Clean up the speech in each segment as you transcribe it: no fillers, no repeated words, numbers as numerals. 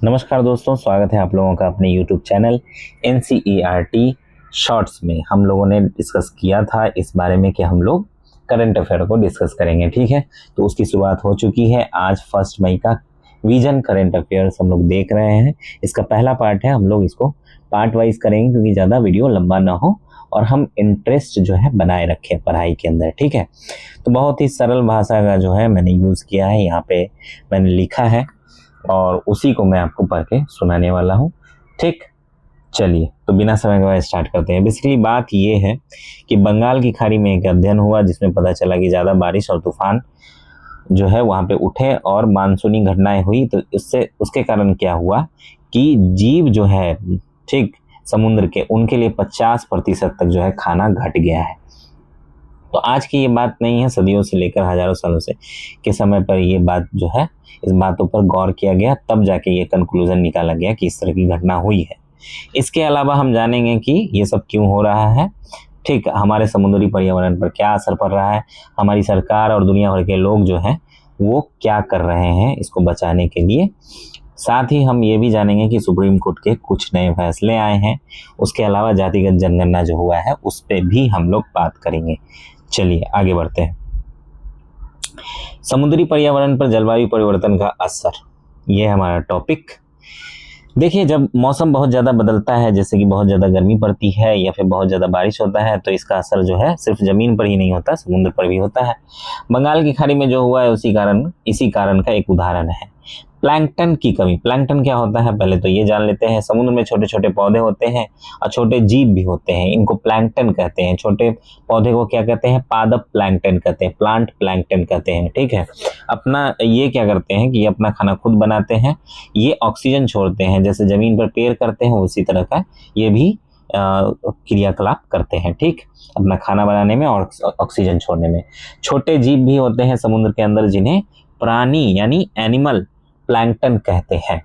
नमस्कार दोस्तों, स्वागत है आप लोगों का अपने YouTube चैनल NCERT शॉर्ट्स में। हम लोगों ने डिस्कस किया था इस बारे में कि हम लोग करंट अफेयर को डिस्कस करेंगे, ठीक है। तो उसकी शुरुआत हो चुकी है। आज 1 मई का विजन करंट अफेयर्स हम लोग देख रहे हैं। इसका पहला पार्ट है, हम लोग इसको पार्ट वाइज करेंगे क्योंकि ज़्यादा वीडियो लंबा ना हो और हम इंटरेस्ट जो है बनाए रखें पढ़ाई के अंदर, ठीक है। तो बहुत ही सरल भाषा का जो है मैंने यूज़ किया है, यहाँ पे मैंने लिखा है और उसी को मैं आपको पढ़ के सुनाने वाला हूँ, ठीक। चलिए, तो बिना समय गवाए स्टार्ट करते हैं। बेसिकली बात ये है कि बंगाल की खाड़ी में एक अध्ययन हुआ जिसमें पता चला कि ज़्यादा बारिश और तूफान जो है वहाँ पे उठे और मानसूनी घटनाएं हुई। तो इससे उसके कारण क्या हुआ कि जीव जो है, ठीक, समुद्र के, उनके लिए 50% तक जो है खाना घट गया है। तो आज की ये बात नहीं है, सदियों से लेकर हजारों सालों से के समय पर ये बात जो है, इस बातों पर गौर किया गया, तब जाके ये कंक्लूजन निकाला गया कि इस तरह की घटना हुई है। इसके अलावा हम जानेंगे कि ये सब क्यों हो रहा है, ठीक, हमारे समुद्री पर्यावरण पर क्या असर पड़ रहा है, हमारी सरकार और दुनिया भर के लोग जो हैं वो क्या कर रहे हैं इसको बचाने के लिए। साथ ही हम ये भी जानेंगे कि सुप्रीम कोर्ट के कुछ नए फैसले आए हैं। उसके अलावा जातिगत जनगणना जो हुआ है उस पर भी हम लोग बात करेंगे। चलिए आगे बढ़ते हैं। समुद्री पर्यावरण पर जलवायु परिवर्तन का असर, ये है हमारा टॉपिक। देखिए, जब मौसम बहुत ज़्यादा बदलता है, जैसे कि बहुत ज़्यादा गर्मी पड़ती है या फिर बहुत ज़्यादा बारिश होता है, तो इसका असर जो है सिर्फ ज़मीन पर ही नहीं होता, समुद्र पर भी होता है। बंगाल की खाड़ी में जो हुआ है इसी कारण का एक उदाहरण है। प्लैंकटन की कमी। प्लैंकटन क्या होता है पहले तो ये जान लेते हैं। समुद्र में छोटे छोटे पौधे होते हैं और छोटे जीव भी होते हैं, इनको प्लैंकटन कहते हैं। छोटे पौधे को क्या कहते हैं? पादप प्लैंकटन कहते हैं, प्लांट प्लैंकटन कहते हैं, ठीक है। अपना ये क्या करते हैं कि ये अपना खाना खुद बनाते हैं, ये ऑक्सीजन छोड़ते हैं, जैसे जमीन पर पेड़ करते हैं उसी तरह का ये भी क्रियाकलाप करते हैं, ठीक, अपना खाना बनाने में और ऑक्सीजन छोड़ने में। छोटे जीव भी होते हैं समुद्र के अंदर जिन्हें प्राणी यानी एनिमल प्लैंकटन कहते हैं।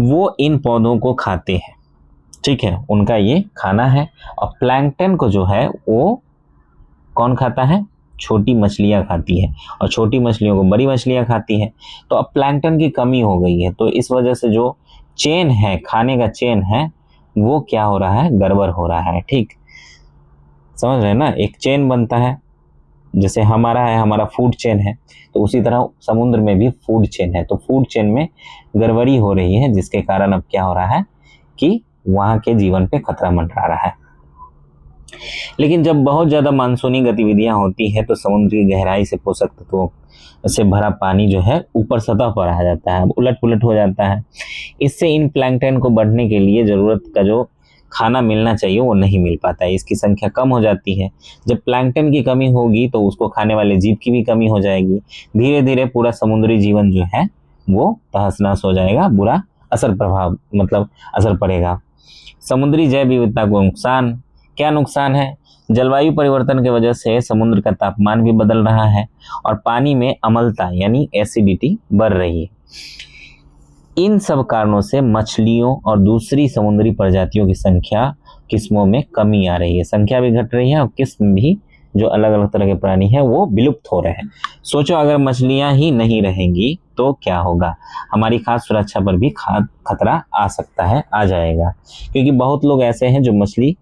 वो इन पौधों को खाते हैं, ठीक है, उनका ये खाना है। और प्लैंकटन को जो है वो कौन खाता है? छोटी मछलियां खाती है और छोटी मछलियों को बड़ी मछलियां खाती है। तो अब प्लैंकटन की कमी हो गई है, तो इस वजह से जो चेन है, खाने का चेन है, वो क्या हो रहा है? गड़बड़ हो रहा है, ठीक, समझ रहे हैं ना। एक चेन बनता है, जैसे हमारा फूड चेन है, तो उसी तरह समुद्र में भी फूड चेन है। तो फूड चेन में गड़बड़ी हो रही है, जिसके कारण अब क्या हो रहा है कि वहाँ के जीवन पे खतरा मंडरा रहा है। लेकिन जब बहुत ज़्यादा मानसूनी गतिविधियां होती है तो समुद्र की गहराई से पोषक तत्वों से भरा पानी जो है ऊपर सतह पर आ जाता है, उलट पुलट हो जाता है। इससे इन प्लैंकटन को बढ़ने के लिए ज़रूरत का जो खाना मिलना चाहिए वो नहीं मिल पाता है, इसकी संख्या कम हो जाती है। जब प्लैंकटन की कमी होगी तो उसको खाने वाले जीव की भी कमी हो जाएगी। धीरे धीरे पूरा समुद्री जीवन जो है वो तहस नहस हो जाएगा, बुरा असर पड़ेगा। समुद्री जैव विविधता को नुकसान। क्या नुकसान है? जलवायु परिवर्तन की वजह से समुद्र का तापमान भी बदल रहा है और पानी में अम्लता यानी एसिडिटी बढ़ रही है। इन सब कारणों से मछलियों और दूसरी समुद्री प्रजातियों की किस्मों में कमी आ रही है, संख्या भी घट रही है और किस्म भी जो अलग अलग तरह के प्राणी हैं वो विलुप्त हो रहे हैं। सोचो, अगर मछलियां ही नहीं रहेंगी तो क्या होगा? हमारी खाद्य सुरक्षा पर भी खतरा आ सकता है, आ जाएगा, क्योंकि बहुत लोग ऐसे हैं जो मछली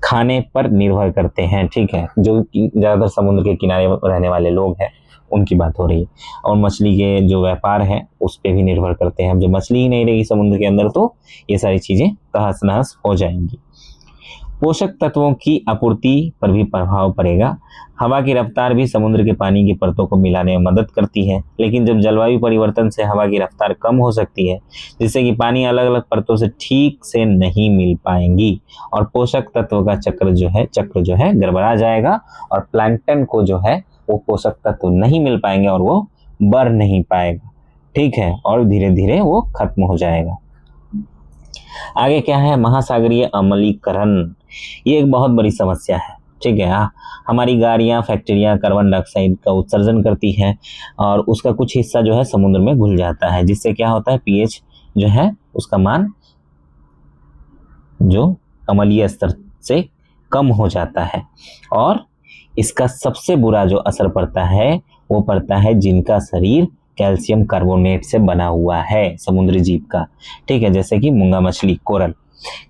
खाने पर निर्भर करते हैं, ठीक है, जो ज़्यादातर समुद्र के किनारे रहने वाले लोग हैं उनकी बात हो रही है। और मछली के जो व्यापार है उस पर भी निर्भर करते हैं। जब मछली ही नहीं रहेगी समुद्र के अंदर तो ये सारी चीज़ें तहस नहस हो जाएंगी। पोषक तत्वों की आपूर्ति पर भी प्रभाव पड़ेगा। हवा की रफ्तार भी समुद्र के पानी की परतों को मिलाने में मदद करती है, लेकिन जब जलवायु परिवर्तन से हवा की रफ्तार कम हो सकती है, जिससे कि पानी अलग अलग परतों से ठीक से नहीं मिल पाएंगी और पोषक तत्व का चक्र जो है गड़बड़ा जाएगा और प्लैंकटन को जो है वो पोषक तत्व नहीं मिल पाएंगे और वो बढ़ नहीं पाएगा, ठीक है, और धीरे धीरे वो खत्म हो जाएगा। आगे क्या है? महासागरीय अम्लीकरण। ये एक बहुत बड़ी समस्या है, ठीक है। हमारी गाड़ियाँ, फैक्ट्रियाँ कार्बन डाइऑक्साइड का उत्सर्जन करती हैं और उसका कुछ हिस्सा जो है समुद्र में घुल जाता है, जिससे क्या होता है? पीएच जो है उसका मान जो अम्लीय स्तर से कम हो जाता है और इसका सबसे बुरा जो असर पड़ता है वो पड़ता है जिनका शरीर कैल्शियम कार्बोनेट से बना हुआ है समुद्री जीव का, ठीक है, जैसे कि मूंगा मछली, कोरल।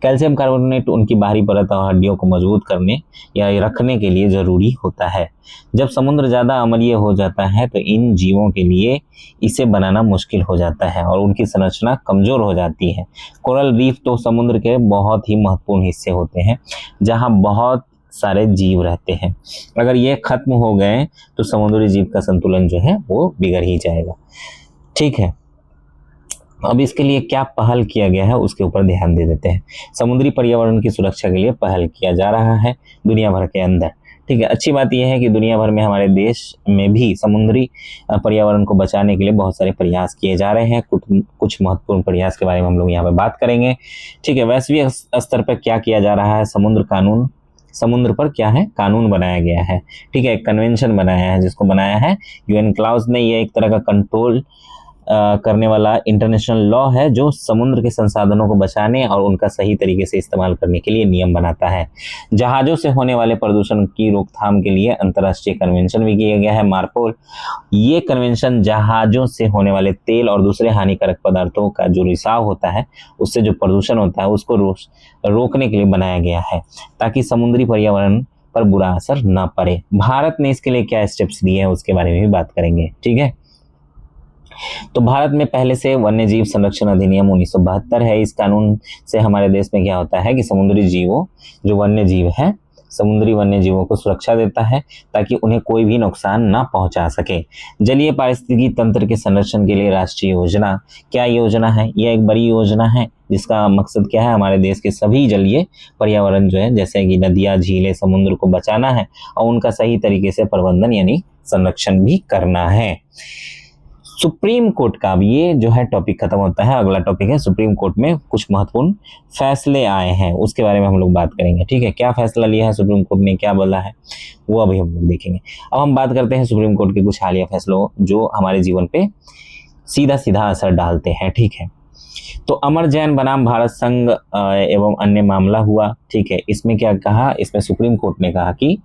कैल्शियम कार्बोनेट उनकी बाहरी परत और हड्डियों को मजबूत करने या रखने के लिए जरूरी होता है। जब समुद्र ज़्यादा अम्लीय हो जाता है तो इन जीवों के लिए इसे बनाना मुश्किल हो जाता है और उनकी संरचना कमज़ोर हो जाती है। कोरल रीफ तो समुद्र के बहुत ही महत्वपूर्ण हिस्से होते हैं जहाँ बहुत सारे जीव रहते हैं। अगर ये खत्म हो गए तो समुद्री जीव का संतुलन जो है वो बिगड़ ही जाएगा, ठीक है। अब इसके लिए क्या पहल किया गया है उसके ऊपर ध्यान दे देते हैं। समुद्री पर्यावरण की सुरक्षा के लिए पहल किया जा रहा है दुनिया भर के अंदर, ठीक है। अच्छी बात यह है कि दुनिया भर में हमारे देश में भी समुद्री पर्यावरण को बचाने के लिए बहुत सारे प्रयास किए जा रहे हैं। कुछ महत्वपूर्ण प्रयास के बारे में हम लोग यहाँ पे बात करेंगे, ठीक है। वैश्विक स्तर पर क्या किया जा रहा है, समुद्र पर क्या है, कानून बनाया गया है, ठीक है। एक कन्वेंशन बनाया है जिसको बनाया है यूएन क्लाउज ने। ये एक तरह का कंट्रोल करने वाला इंटरनेशनल लॉ है जो समुद्र के संसाधनों को बचाने और उनका सही तरीके से इस्तेमाल करने के लिए नियम बनाता है। जहाज़ों से होने वाले प्रदूषण की रोकथाम के लिए अंतर्राष्ट्रीय कन्वेंशन भी किया गया है, मार्पोल। ये कन्वेंशन जहाज़ों से होने वाले तेल और दूसरे हानिकारक पदार्थों का जो रिसाव होता है, उससे जो प्रदूषण होता है उसको रोकने के लिए बनाया गया है ताकि समुद्री पर्यावरण पर बुरा असर न पड़े। भारत ने इसके लिए क्या स्टेप्स लिए हैं उसके बारे में भी बात करेंगे, ठीक है। तो भारत में पहले से वन्यजीव संरक्षण अधिनियम 1972 है। इस कानून से हमारे देश में क्या होता है कि समुद्री जीवों, जो वन्य जीव है, समुद्री वन्य जीवों को सुरक्षा देता है ताकि उन्हें कोई भी नुकसान ना पहुंचा सके। जलीय पारिस्थितिकी तंत्र के संरक्षण के लिए राष्ट्रीय योजना, क्या योजना है, यह एक बड़ी योजना है जिसका मकसद क्या है, हमारे देश के सभी जलीय पर्यावरण जो है जैसे कि नदियाँ, झीलें, समुद्र को बचाना है और उनका सही तरीके से प्रबंधन यानी संरक्षण भी करना है। सुप्रीम कोर्ट का अब ये जो है टॉपिक खत्म होता है। अगला टॉपिक है सुप्रीम कोर्ट में कुछ महत्वपूर्ण फैसले आए हैं, उसके बारे में हम लोग बात करेंगे, ठीक है। क्या फैसला लिया है सुप्रीम कोर्ट ने, क्या बोला है, वो अभी हम लोग देखेंगे। अब हम बात करते हैं सुप्रीम कोर्ट के कुछ हालिया फैसलों जो हमारे जीवन पे सीधा सीधा असर डालते हैं, ठीक है। तो अमर जैन बनाम भारत संघ एवं अन्य मामला हुआ, ठीक है। इसमें क्या कहा, इसमें सुप्रीम कोर्ट ने कहा कि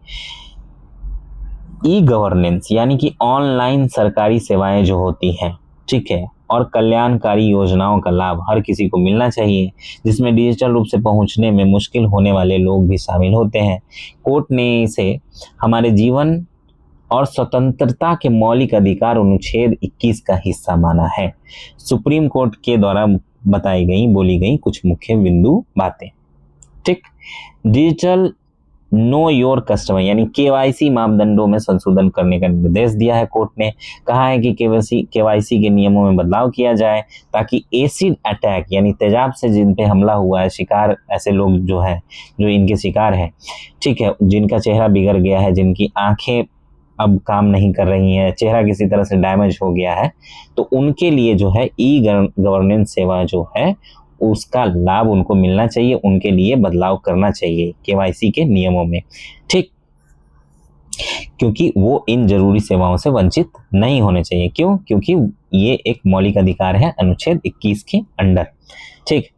ई गवर्नेंस यानी कि ऑनलाइन सरकारी सेवाएं जो होती हैं, ठीक है, और कल्याणकारी योजनाओं का लाभ हर किसी को मिलना चाहिए, जिसमें डिजिटल रूप से पहुंचने में मुश्किल होने वाले लोग भी शामिल होते हैं। कोर्ट ने इसे हमारे जीवन और स्वतंत्रता के मौलिक अधिकार अनुच्छेद 21 का हिस्सा माना है। सुप्रीम कोर्ट के द्वारा बोली गई कुछ मुख्य बिंदु बातें, ठीक। डिजिटल नो योर कस्टमर यानी केवाईसी मापदंडों में संशोधन करने का निर्देश दिया है कोर्ट ने। कहा है कि केवाईसी के नियमों में बदलाव किया जाए ताकि एसिड अटैक यानी तेजाब से जिन पे हमला हुआ है, शिकार ऐसे लोग जो है जो इनके शिकार है, ठीक है, जिनका चेहरा बिगड़ गया है, जिनकी आंखें अब काम नहीं कर रही हैं, चेहरा किसी तरह से डैमेज हो गया है, तो उनके लिए जो है ई गवर्नेंस सेवा जो है उसका लाभ उनको मिलना चाहिए, उनके लिए बदलाव करना चाहिए केवाईसी के नियमों में, ठीक, क्योंकि वो इन जरूरी सेवाओं से वंचित नहीं होने चाहिए। क्यों? क्योंकि ये एक मौलिक अधिकार है अनुच्छेद 21 के अंडर, ठीक।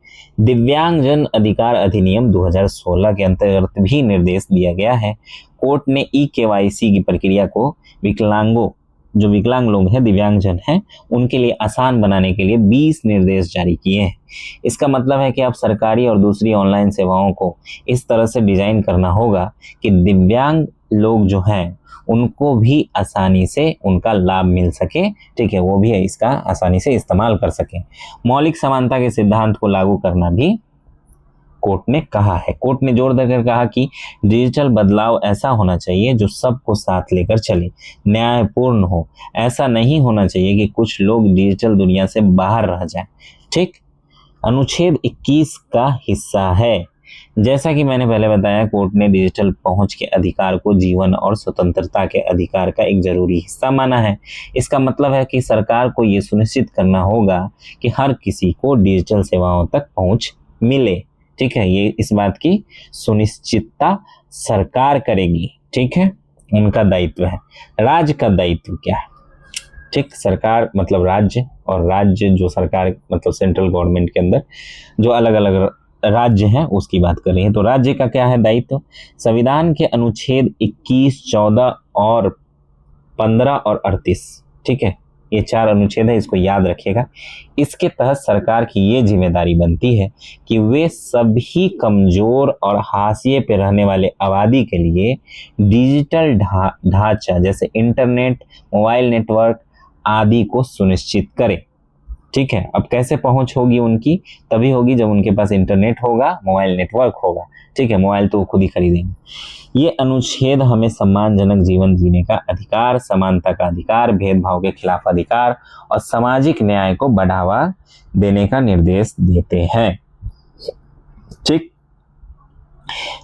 दिव्यांगजन अधिकार अधिनियम 2016 के अंतर्गत भी निर्देश दिया गया है। कोर्ट ने ई केवाईसी की प्रक्रिया को जो विकलांग लोग हैं, दिव्यांगजन हैं, उनके लिए आसान बनाने के लिए 20 निर्देश जारी किए हैं। इसका मतलब है कि अब सरकारी और दूसरी ऑनलाइन सेवाओं को इस तरह से डिजाइन करना होगा कि दिव्यांग लोग जो हैं उनको भी आसानी से उनका लाभ मिल सके, ठीक है, वो भी इसका आसानी से इस्तेमाल कर सकें। मौलिक समानता के सिद्धांत को लागू करना भी कोर्ट ने कहा है। कोर्ट ने जोर देकर कहा कि डिजिटल बदलाव ऐसा होना चाहिए जो सबको साथ लेकर चले, न्यायपूर्ण हो। ऐसा नहीं होना चाहिए कि कुछ लोग डिजिटल दुनिया से बाहर रह जाएं, ठीक। अनुच्छेद 21 का हिस्सा है। जैसा कि मैंने पहले बताया, कोर्ट ने डिजिटल पहुंच के अधिकार को जीवन और स्वतंत्रता के अधिकार का एक जरूरी हिस्सा माना है। इसका मतलब है कि सरकार को ये सुनिश्चित करना होगा कि हर किसी को डिजिटल सेवाओं तक पहुंच मिले, ठीक है। ये इस बात की सुनिश्चितता सरकार करेगी, ठीक है, उनका दायित्व है। राज्य का दायित्व क्या है, ठीक। सरकार मतलब राज्य, और राज्य जो सरकार मतलब सेंट्रल गवर्नमेंट के अंदर जो अलग अलग राज्य हैं उसकी बात कर रही है। तो राज्य का क्या है दायित्व? संविधान के अनुच्छेद 21, 14 और 15 और 38, ठीक है, ये 4 अनुच्छेद है, इसको याद रखिएगा। इसके तहत सरकार की ये जिम्मेदारी बनती है कि वे सभी कमजोर और हाशिए पे रहने वाले आबादी के लिए डिजिटल ढांचा जैसे इंटरनेट, मोबाइल नेटवर्क आदि को सुनिश्चित करें। ठीक है, अब कैसे पहुंच होगी उनकी? तभी होगी जब उनके पास इंटरनेट होगा, मोबाइल नेटवर्क होगा। ठीक है, मोबाइल तो वो खुद ही खरीदेंगे। ये अनुच्छेद हमें सम्मानजनक जीवन जीने का अधिकार, समानता का अधिकार, भेदभाव के खिलाफ अधिकार और सामाजिक न्याय को बढ़ावा देने का निर्देश देते हैं। ठीक,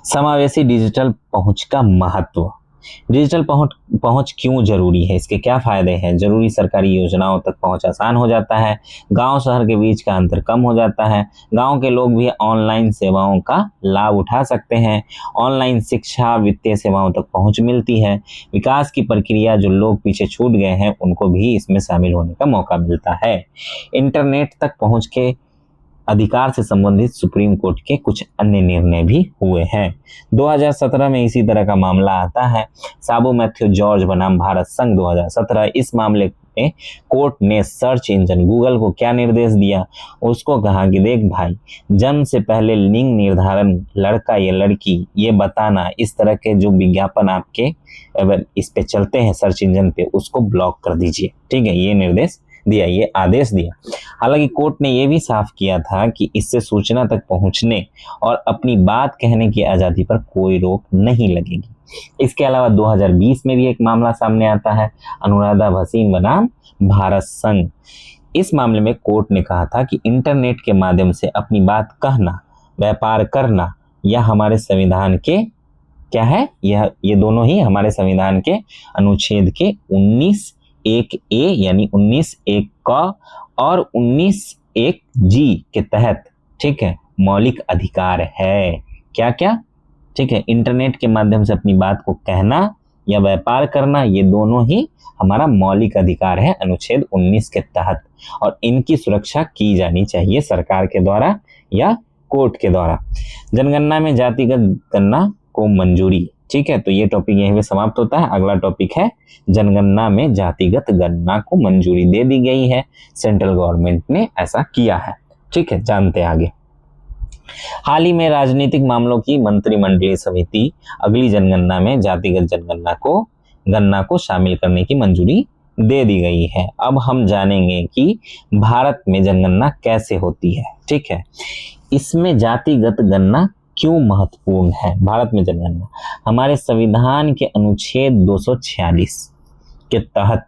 समावेशी डिजिटल पहुंच का महत्व। डिजिटल पहुंच क्यों जरूरी है, इसके क्या फायदे हैं? जरूरी सरकारी योजनाओं तक पहुंच आसान हो जाता है, गांव शहर के बीच का अंतर कम हो जाता है, गांव के लोग भी ऑनलाइन सेवाओं का लाभ उठा सकते हैं, ऑनलाइन शिक्षा, वित्तीय सेवाओं तक पहुंच मिलती है, विकास की प्रक्रिया जो लोग पीछे छूट गए हैं उनको भी इसमें शामिल होने का मौका मिलता है। इंटरनेट तक पहुंच के अधिकार से संबंधित सुप्रीम कोर्ट के कुछ अन्य निर्णय भी हुए हैं। 2017 में इसी तरह का मामला आता है, साबो मैथ्यू जॉर्ज बनाम भारत संघ 2017। इस मामले में कोर्ट ने सर्च इंजन गूगल को क्या निर्देश दिया? उसको कहा कि देख भाई, जन्म से पहले लिंग निर्धारण लड़का या लड़की ये बताना, इस तरह के जो विज्ञापन आपके इस पे चलते हैं सर्च इंजन पे, उसको ब्लॉक कर दीजिए। ठीक है, ये निर्देश दिया, ये आदेश दिया। हालांकि कोर्ट ने यह भी साफ किया था कि इससे सूचना तक पहुंचने और अपनी बात कहने की आजादी पर कोई रोक नहीं लगेगी। इसके अलावा 2020 में भी एक मामला सामने आता है, अनुराधा भसीन बनाम भारत संघ। इस मामले में कोर्ट ने कहा था कि इंटरनेट के माध्यम से अपनी बात कहना, व्यापार करना यह हमारे संविधान के क्या है, ये दोनों ही हमारे संविधान के अनुच्छेद के 19(1)(a) यानी 19(1) क और 19(1)(g) के तहत, ठीक है, मौलिक अधिकार है। क्या क्या? ठीक है, इंटरनेट के माध्यम से अपनी बात को कहना या व्यापार करना, ये दोनों ही हमारा मौलिक अधिकार है अनुच्छेद 19 के तहत, और इनकी सुरक्षा की जानी चाहिए सरकार के द्वारा या कोर्ट के द्वारा। जनगणना में जातिगत गणना को मंजूरी। ठीक है, तो ये टॉपिक यहीं पे समाप्त होता है। अगला टॉपिक है जनगणना में जातिगत गणना को मंजूरी दे दी गई है, सेंट्रल गवर्नमेंट ने ऐसा किया है। ठीक है, जानते हैं आगे। हाल ही में राजनीतिक मामलों की मंत्रिमंडलीय समिति अगली जनगणना में जातिगत गणना को शामिल करने की मंजूरी दे दी गई है। अब हम जानेंगे कि भारत में जनगणना कैसे होती है। ठीक है, इसमें जातिगत गणना क्यों महत्वपूर्ण है? भारत में जनगणना हमारे संविधान के अनुच्छेद 246 के तहत,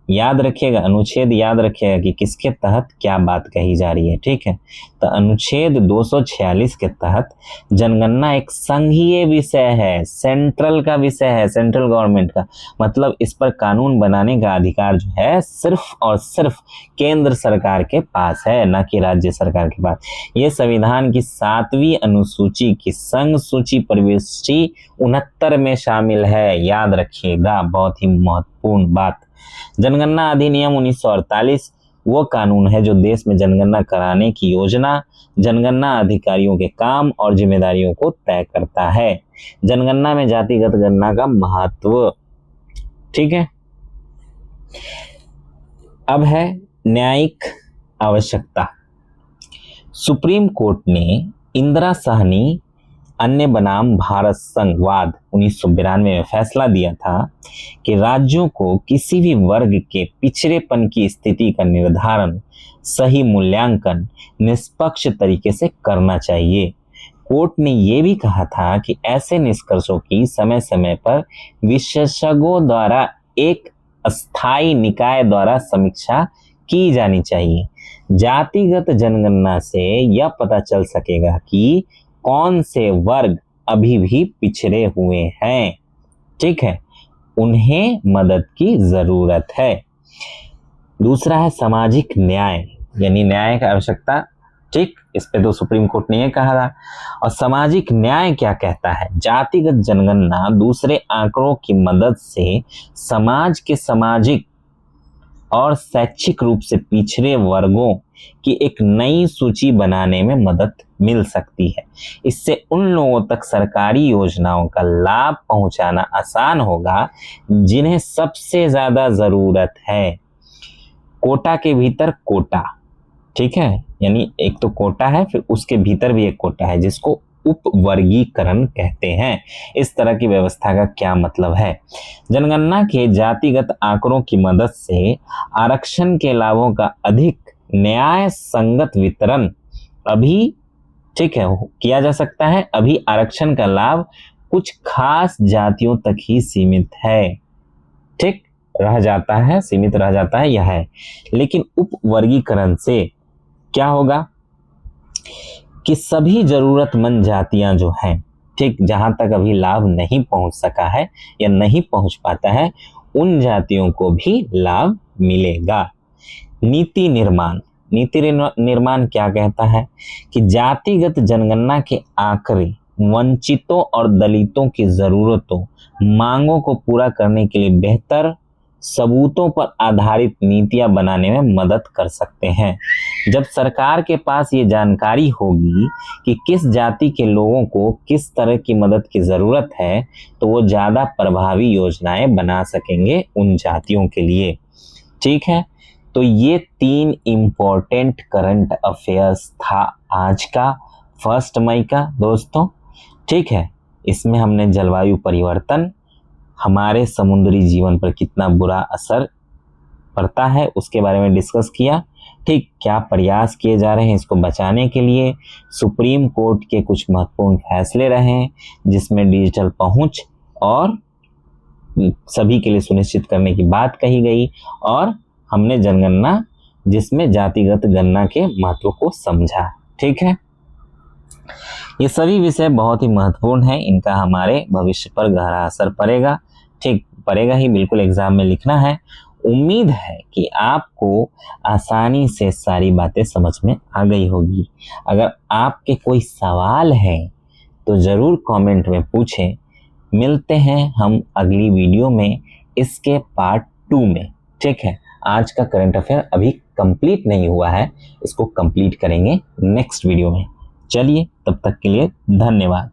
याद रखिएगा, अनुच्छेद याद रखिएगा कि किसके तहत क्या बात कही जा रही है। ठीक है, तो अनुच्छेद 246 के तहत जनगणना एक संघीय विषय है, सेंट्रल का विषय है, सेंट्रल गवर्नमेंट का। मतलब इस पर कानून बनाने का अधिकार जो है सिर्फ और सिर्फ केंद्र सरकार के पास है, ना कि राज्य सरकार के पास। ये संविधान की 7वीं अनुसूची की संघ सूची प्रविष्टि 69 में शामिल है। याद रखिएगा, बहुत ही महत्वपूर्ण बात। जनगणना अधिनियम 1948 वो कानून है जो देश में जनगणना कराने की योजना, जनगणना अधिकारियों के काम और जिम्मेदारियों को तय करता है। जनगणना में जातिगत गणना का महत्व। ठीक है, अब है न्यायिक आवश्यकता। सुप्रीम कोर्ट ने इंदिरा साहनी अन्य बनाम भारत संघ वाद 1992 में फैसला दिया था कि राज्यों को किसी भी वर्ग के पिछड़ेपन की स्थिति का निर्धारण, सही मूल्यांकन निष्पक्ष तरीके से करना चाहिए। कोर्ट ने यह भी कहा था कि ऐसे निष्कर्षों की समय समय पर विशेषज्ञों द्वारा एक अस्थायी निकाय द्वारा समीक्षा की जानी चाहिए। जातिगत जनगणना से यह पता चल सकेगा कि कौन से वर्ग अभी भी पिछड़े हुए हैं। ठीक है, उन्हें मदद की जरूरत है। दूसरा है सामाजिक न्याय, यानी न्याय की आवश्यकता। ठीक, इस पे तो सुप्रीम कोर्ट ने यह कहा था। और सामाजिक न्याय क्या कहता है? जातिगत जनगणना दूसरे आंकड़ों की मदद से समाज के सामाजिक और शैक्षिक रूप से पिछड़े वर्गों की एक नई सूची बनाने में मदद मिल सकती है। इससे उन लोगों तक सरकारी योजनाओं का लाभ पहुंचाना आसान होगा जिन्हें सबसे ज्यादा जरूरत है। कोटा के भीतर कोटा, ठीक है, यानी एक तो कोटा है फिर उसके भीतर भी एक कोटा है जिसको उपवर्गीकरण कहते हैं। इस तरह की व्यवस्था का क्या मतलब है? जनगणना के जातिगत आंकड़ों की मदद से आरक्षण के लाभों का अधिक न्याय संगत वितरण अभी, ठीक है, किया जा सकता है। अभी आरक्षण का लाभ कुछ खास जातियों तक ही सीमित है, ठीक रह जाता है, सीमित रह जाता है, यह है। लेकिन उपवर्गीकरण से क्या होगा कि सभी जरूरतमंद जातियां जो हैं, ठीक, जहां तक अभी लाभ नहीं पहुंच सका है या नहीं पहुंच पाता है, उन जातियों को भी लाभ मिलेगा। नीति निर्माण, नीति निर्माण क्या कहता है कि जातिगत जनगणना के आंकड़े वंचितों और दलितों की जरूरतों, मांगों को पूरा करने के लिए बेहतर सबूतों पर आधारित नीतियां बनाने में मदद कर सकते हैं। जब सरकार के पास ये जानकारी होगी कि किस जाति के लोगों को किस तरह की मदद की जरूरत है, तो वो ज्यादा प्रभावी योजनाएं बना सकेंगे उन जातियों के लिए, ठीक है। तो ये 3 इम्पोर्टेंट करंट अफेयर्स था आज का 1 मई का दोस्तों, ठीक है। इसमें हमने जलवायु परिवर्तन, हमारे समुद्री जीवन पर कितना बुरा असर पड़ता है उसके बारे में डिस्कस किया, ठीक, क्या प्रयास किए जा रहे हैं इसको बचाने के लिए। सुप्रीम कोर्ट के कुछ महत्वपूर्ण फैसले रहे जिसमें डिजिटल पहुंच और सभी के लिए सुनिश्चित करने की बात कही गई, और हमने जनगणना जिसमें जातिगत गणना के महत्व को समझा, ठीक है। ये सभी विषय बहुत ही महत्वपूर्ण हैं, इनका हमारे भविष्य पर गहरा असर पड़ेगा, ठीक, पड़ेगा ही, बिल्कुल एग्जाम में लिखना है। उम्मीद है कि आपको आसानी से सारी बातें समझ में आ गई होगी। अगर आपके कोई सवाल है तो ज़रूर कमेंट में पूछें। मिलते हैं हम अगली वीडियो में इसके पार्ट 2 में, ठीक है। आज का करंट अफेयर अभी कंप्लीट नहीं हुआ है, इसको कंप्लीट करेंगे नेक्स्ट वीडियो में। चलिए, तब तक के लिए धन्यवाद।